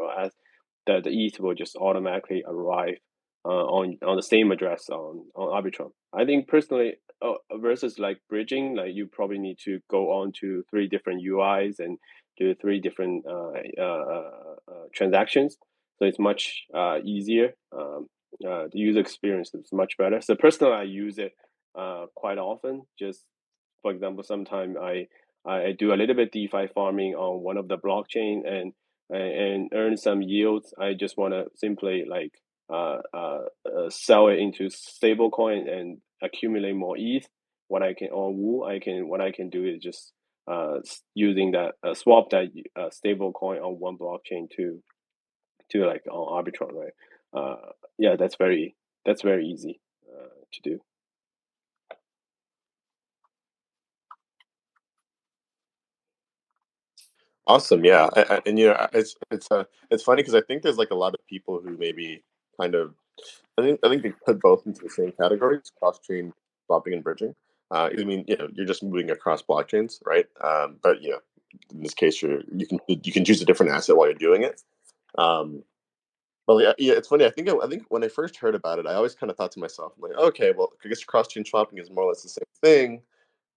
D: the ETH will just automatically arrive on the same address on Arbitrum. I think personally, versus like bridging, like you probably need to go on to 3 different UIs and do 3 different transactions. So it's much easier. The user experience is much better. So personally, I use it quite often. Just for example, sometimes I do a little bit DeFi farming on one of the blockchain and earn some yields. I just want to simply like sell it into stable coin and accumulate more ETH. What I can on Woo, what I can do is just using that swap that stable coin on one blockchain to like on Arbitrum, right? Yeah, that's very easy to do.
A: Awesome, yeah, and it's funny because I think there's like a lot of people who maybe kind of I think they put both into the same categories: cross chain swapping and bridging. I mean, you're just moving across blockchains, right? But in this case, you can choose a different asset while you're doing it. Um, well, yeah, it's funny. I think when I first heard about it, I always kind of thought to myself, like, okay, well, I guess cross chain swapping is more or less the same thing,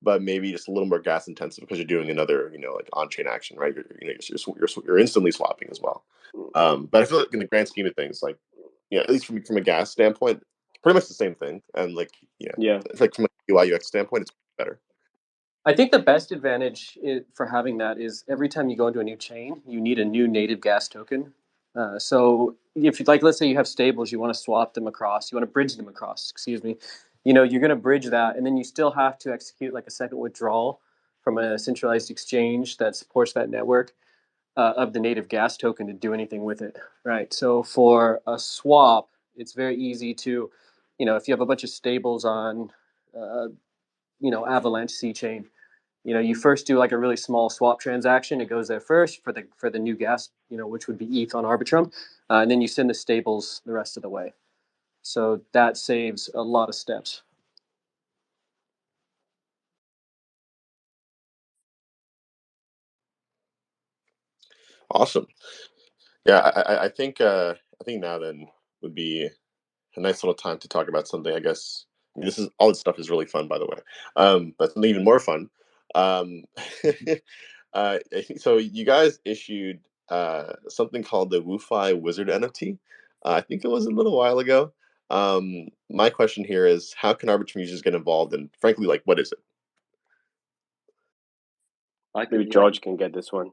A: but maybe just a little more gas intensive because you're doing another, like on chain action, right? You're instantly swapping as well. But I feel like in the grand scheme of things, like, at least from a gas standpoint, pretty much the same thing. And like,
D: Yeah.
A: it's like from a UI UX standpoint, it's better.
C: I think the best advantage for having that is every time you go into a new chain, you need a new native gas token. So if you like, let's say you have stables, you want to swap them across, you want to bridge them across. Excuse me. You're going to bridge that, and then you still have to execute like a second withdrawal from a centralized exchange that supports that network of the native gas token to do anything with it, right? So for a swap, it's very easy to, if you have a bunch of stables on, Avalanche C chain, you first do like a really small swap transaction. It goes there first for the new gas, which would be ETH on Arbitrum, and then you send the stables the rest of the way. So that saves a lot of steps.
A: Awesome. Yeah, I think now then would be a nice little time to talk about something. I guess this is all this stuff is really fun, by the way. But something even more fun. Um, I think so. You guys issued something called the WooFi Wizard NFT. I think it was a little while ago. My question here is, how can Arbitrum users get involved, and frankly, like, what is it?
D: Maybe George can get this one.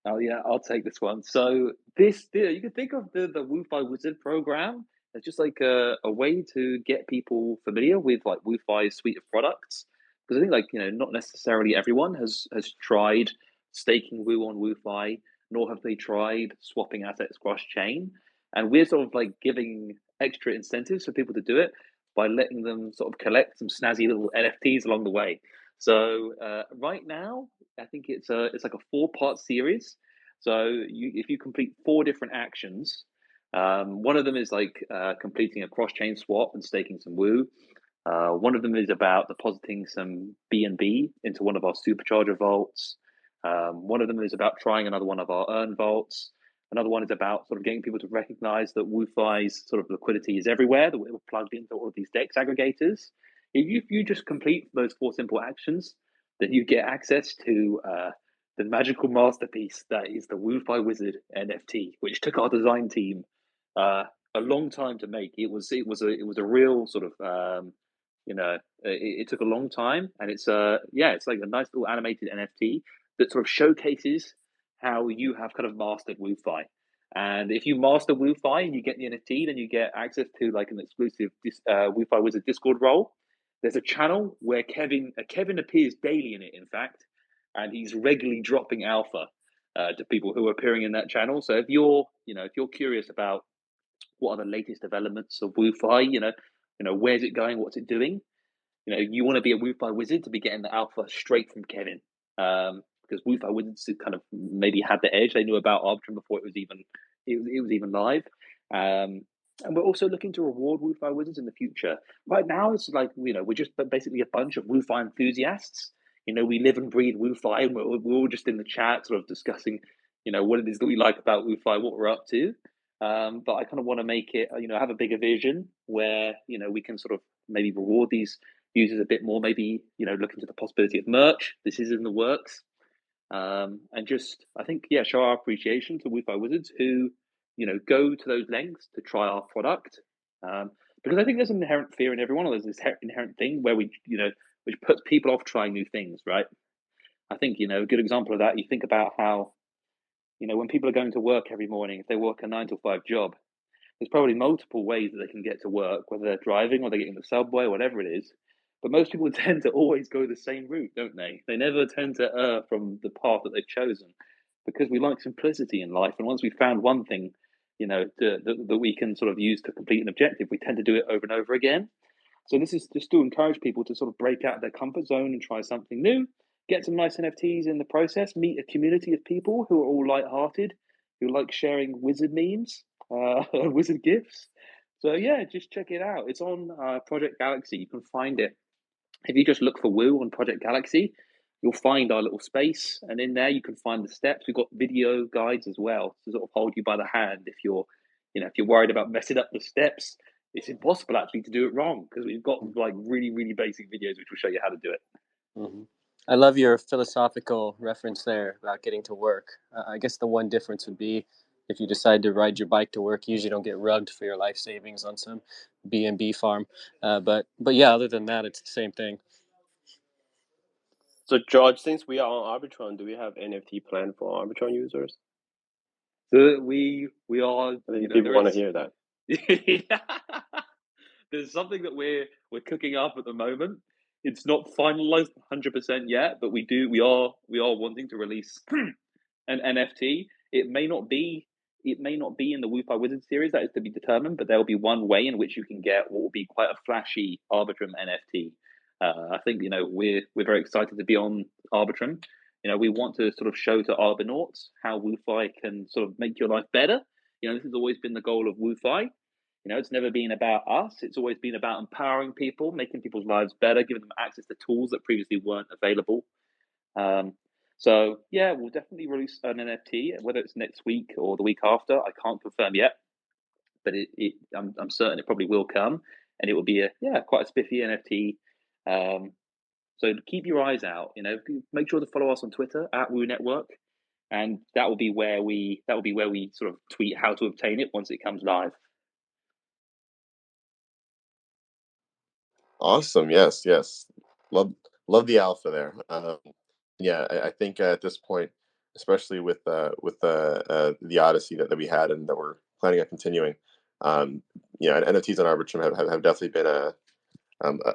B: Oh yeah, I'll take this one. So you can think of the WooFi Wizard program as just like a way to get people familiar with like WooFi's suite of products. Because I think like not necessarily everyone has tried staking Woo on WooFi, nor have they tried swapping assets cross chain. And we're sort of like giving extra incentives for people to do it by letting them sort of collect some snazzy little NFTs along the way. So right now, I think it's like a 4-part series. So if you complete 4 different actions, one of them is like completing a cross chain swap and staking some Woo. One of them is about depositing some BNB into one of our supercharger vaults. One of them is about trying another one of our earn vaults. Another one is about sort of getting people to recognize that WooFi's sort of liquidity is everywhere, that we're plugged into all of these DEX aggregators. If you just complete those 4 simple actions, then you get access to the magical masterpiece that is the WooFi Wizard NFT, which took our design team a long time to make. It was a real sort of it took a long time, and it's like a nice little animated NFT that sort of showcases how you have kind of mastered WooFi. And if you master WooFi and you get the NFT, then you get access to like an exclusive WooFi Wizard Discord role. there's a channel where Kevin appears daily in it, in fact, and he's regularly dropping alpha to people who are appearing in that channel. So if you're curious about what are the latest developments of WooFi, where's it going, what's it doing, you want to be a WooFi wizard to be getting the alpha straight from Kevin, because WooFi wizards kind of maybe had the edge. They knew about Arbitrum before it was even live. And we're also looking to reward WooFi wizards in the future. Right now, it's like we're just basically a bunch of WooFi enthusiasts. We live and breathe WooFi, and we're all just in the chat, sort of discussing, what it is that we like about WooFi, what we're up to. But I kind of want to make it, have a bigger vision where we can sort of maybe reward these users a bit more. Maybe look into the possibility of merch. This is in the works, and just I think show our appreciation to WooFi wizards who go to those lengths to try our product, because I think there's an inherent fear in everyone. There's this inherent thing where we which puts people off trying new things, right? I think a good example of that. You think about how when people are going to work every morning, if they work a 9 to 5 job, there's probably multiple ways that they can get to work, whether they're driving or they're getting the subway, or whatever it is. But most people tend to always go the same route, don't they? They never tend to err from the path that they've chosen, because we like simplicity in life. And once we've found one thing, that we can sort of use to complete an objective, we tend to do it over and over again. So this is just to encourage people to sort of break out of their comfort zone and try something new, get some nice NFTs in the process, meet a community of people who are all light-hearted, who like sharing wizard memes, wizard gifts. So just check it out. It's on Project Galaxy. You can find it. If you just look for Woo on Project Galaxy, you'll find our little space, and in there you can find the steps. We've got video guides as well to sort of hold you by the hand if you're worried about messing up the steps. It's impossible actually to do it wrong, because we've got like really, really basic videos which will show you how to do it.
C: Mm-hmm. I love your philosophical reference there about getting to work. I guess the one difference would be if you decide to ride your bike to work, you usually don't get rugged for your life savings on some B&B farm. But yeah, other than that, it's the same thing.
D: So George, since we are on Arbitrum, do we have NFT plan for Arbitrum users?
B: So we are.
D: I think people want to hear that.
B: There's something that we're cooking up at the moment. It's not finalized 100% yet, but we are wanting to release an NFT. It may not be in the WooFi Wizard series. That is to be determined, but there will be one way in which you can get what will be quite a flashy Arbitrum NFT. I think we're very excited to be on Arbitrum. We want to sort of show to Arbinauts how WooFi can sort of make your life better. This has always been the goal of WooFi. It's never been about us. It's always been about empowering people, making people's lives better, giving them access to tools that previously weren't available. So we'll definitely release an NFT, whether it's next week or the week after. I can't confirm yet, but I'm certain it probably will come, and it will be quite a spiffy NFT. So keep your eyes out. Make sure to follow us on Twitter at Woo Network, and that will be where we sort of tweet how to obtain it once it comes live.
A: Awesome. Yes. Love the alpha there. I think at this point, especially with the Odyssey that we had and that we're planning on continuing, NFTs on Arbitrum have definitely been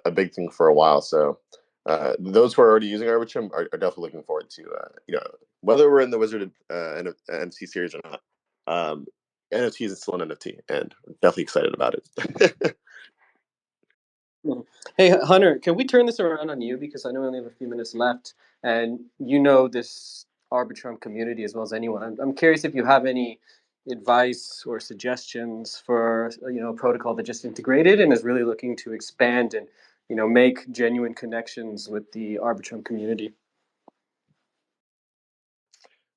A: a big thing for a while. So those who are already using Arbitrum are definitely looking forward to whether we're in the Wizard NFT series or not. NFTs is still an NFT, and definitely excited about it.
C: Hey, Hunter, can we turn this around on you? Because I know we only have a few minutes left, and this Arbitrum community as well as anyone. I'm curious if you have any advice or suggestions for a protocol that just integrated and is really looking to expand and make genuine connections with the Arbitrum community.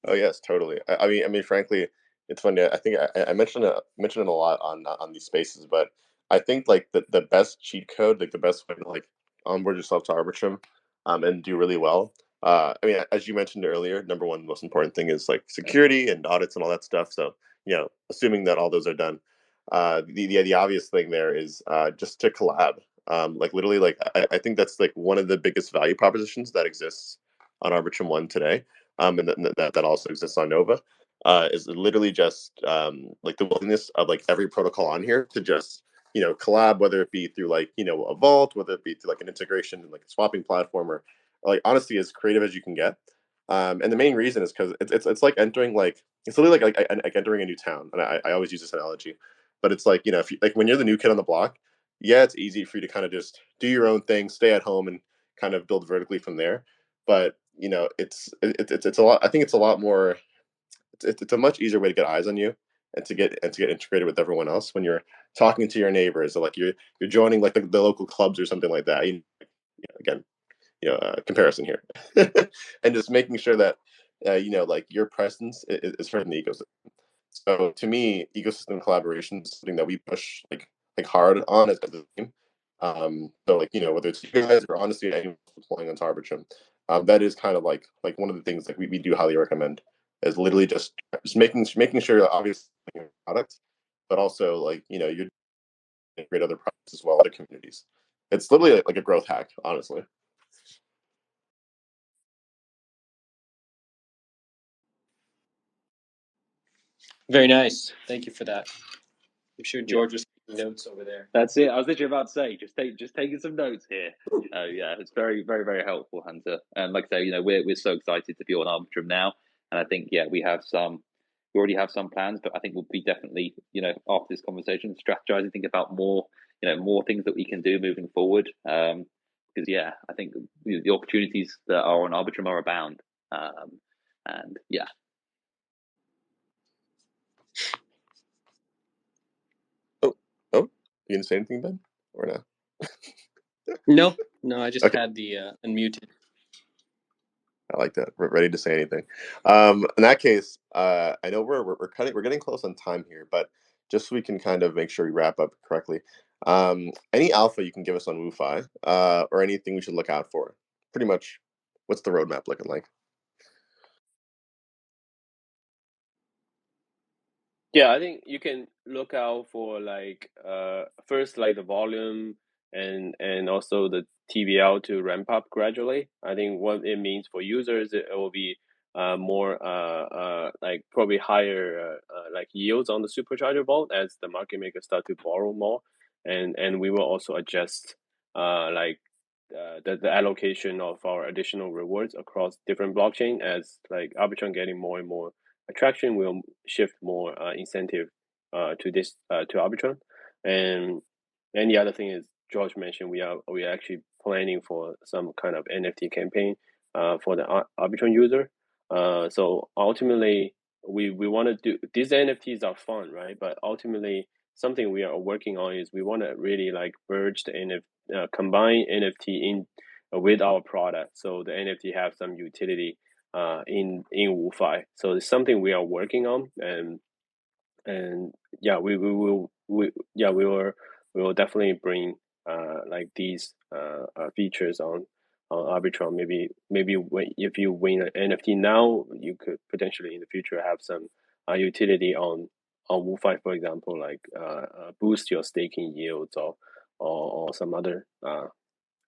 A: Oh yes, totally. I mean, frankly, it's funny. I think I mentioned it a lot on these spaces, but I think like the best cheat code, like the best way to like onboard yourself to Arbitrum, and do really well. I mean, as you mentioned earlier, number one most important thing is like security and audits and all that stuff. So assuming that all those are done, the obvious thing there is just to collab. Like literally, like I think that's like one of the biggest value propositions that exists on Arbitrum One today, and that also exists on Nova, is literally just like the willingness of like every protocol on here to just collab, whether it be through like a vault, whether it be through like an integration in like a swapping platform, or like honestly as creative as you can get. And the main reason is because it's like entering like it's literally like entering a new town. And I always use this analogy, but it's like if you like when you're the new kid on the block, yeah, it's easy for you to kind of just do your own thing, stay at home, and kind of build vertically from there. But it's a lot. I think it's a lot more. It's a much easier way to get eyes on you and to get integrated with everyone else when you're talking to your neighbors, or like you're joining like the local clubs or something like that. Again, comparison here, and just making sure that like your presence is for the ecosystem. So to me, ecosystem collaboration is something that we push like hard on as a team. So like whether it's you guys or honestly anyone deploying on Arbitrum, that is kind of like one of the things that we do highly recommend is literally just making sure that obviously your product, but also like you're great other products as well, other communities. It's literally like a growth hack, honestly.
E: Very nice. Thank you for that. I'm sure
B: Yeah.
E: George was taking notes over there.
B: That's it. I was literally about to say, just taking some notes here. Yeah, it's very, very, very helpful, Hunter. And like I say, we're so excited to be on Arbitrum now, and I think we already have some plans, but I think we'll be definitely after this conversation strategizing, think about more more things that we can do moving forward. Because I think the opportunities that are on Arbitrum are abound. And yeah.
A: Oh, you didn't say anything, Ben, or no?
E: No, I just
A: Okay.
E: had the unmuted.
A: I like that. We're ready to say anything. In that case, I know we're getting close on time here, but just so we can kind of make sure we wrap up correctly. Any alpha you can give us on WOOFi, or anything we should look out for? Pretty much, what's the roadmap looking like?
D: Yeah, I think you can look out for like first like the volume and also the TVL to ramp up gradually. I think what it means for users, it will be more like probably higher like yields on the supercharger vault as the market makers start to borrow more, and we will also adjust like the allocation of our additional rewards across different blockchain as like Arbitrum getting more and more attraction will shift more incentive to this to Arbitrum. And the other thing is George mentioned we are actually planning for some kind of NFT campaign for the Arbitrum user. So ultimately we want to do these NFTs are fun, right? But ultimately something we are working on is we want to really like merge the combine NFT in with our product, so the NFT have some utility in WooFi. So it's something we are working on, and yeah, we will we will definitely bring like these features on Arbitrum. Maybe if you win an NFT now, you could potentially in the future have some utility on WooFi, for example, like boost your staking yields or some other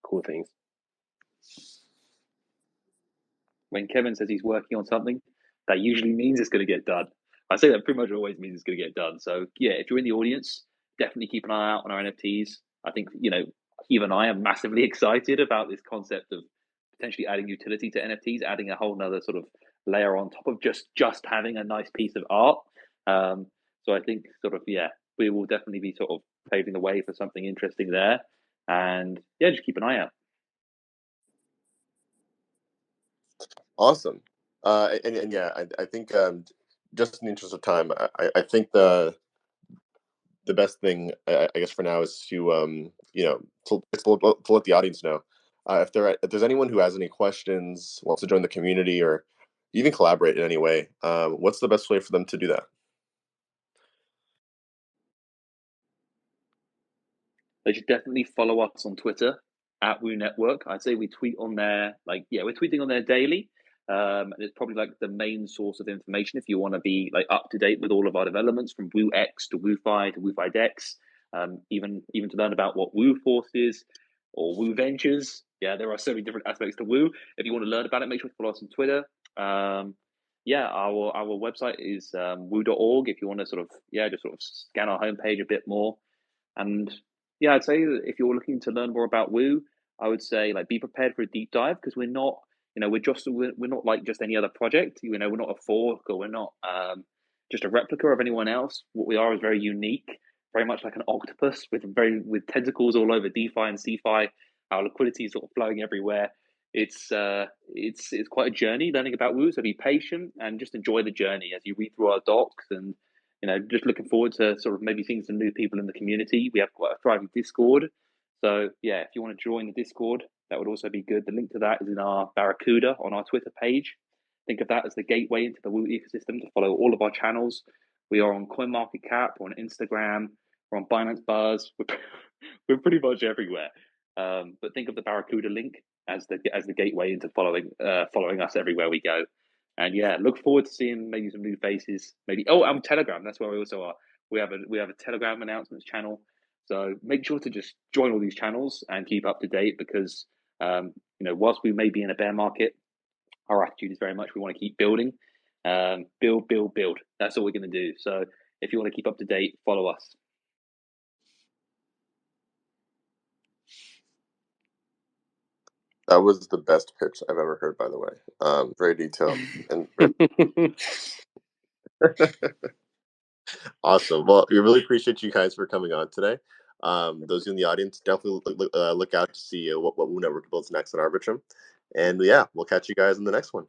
D: cool things.
B: When Kevin says he's working on something, that usually means it's going to get done. I say that pretty much always means it's going to get done. So if you're in the audience, definitely keep an eye out on our NFTs. I think even I am massively excited about this concept of potentially adding utility to NFTs, adding a whole nother sort of layer on top of just having a nice piece of art. So I think we will definitely be sort of paving the way for something interesting there. And just keep an eye out.
A: Awesome. And yeah, I think just in the interest of time, I think the best thing I guess for now is to to let the audience know if there's anyone who has any questions, wants to join the community, or even collaborate in any way. What's the best way for them to do that?
B: They should definitely follow us on Twitter at Woo Network. I'd say we tweet on there, we're tweeting on there daily. And it's probably like the main source of information if you want to be like up to date with all of our developments from WooX to WooFi to WooFi Dex, even to learn about what Woo Force is or Woo Ventures. Yeah, there are so many different aspects to Woo. If you want to learn about it, make sure to follow us on Twitter. Our website is woo.org if you want to just sort of scan our homepage a bit more. And yeah, I'd say that if you're looking to learn more about Woo, I would say like be prepared for a deep dive because we're not, we're not like just any other project. We're not a fork or we're not just a replica of anyone else. What we are is very unique, very much like an octopus with tentacles all over DeFi and CeFi. Our liquidity is sort of flowing everywhere. It's quite a journey learning about Woo. So be patient and just enjoy the journey as you read through our docs and just looking forward to sort of maybe seeing some new people in the community. We have quite a thriving Discord. So yeah, if you want to join the Discord, that would also be good. The link to that is in our Barracuda on our Twitter page. Think of that as the gateway into the Woo ecosystem to follow all of our channels. We are on CoinMarketCap, we're on Instagram, we're on Binance Buzz. We're pretty much everywhere. But think of the Barracuda link as the gateway into following us everywhere we go. And yeah, look forward to seeing maybe some new faces. Maybe I'm Telegram. That's where we also are. We have a Telegram announcements channel. So make sure to just join all these channels and keep up to date because whilst we may be in a bear market, our attitude is very much we want to keep building, build, build, build. That's all we're going to do. So if you want to keep up to date, follow us.
A: That was the best pitch I've ever heard, by the way. Very detailed and very awesome. Well, we really appreciate you guys for coming on today. Those in the audience, definitely look out to see what Woo Network builds next at Arbitrum. And yeah, we'll catch you guys in the next one.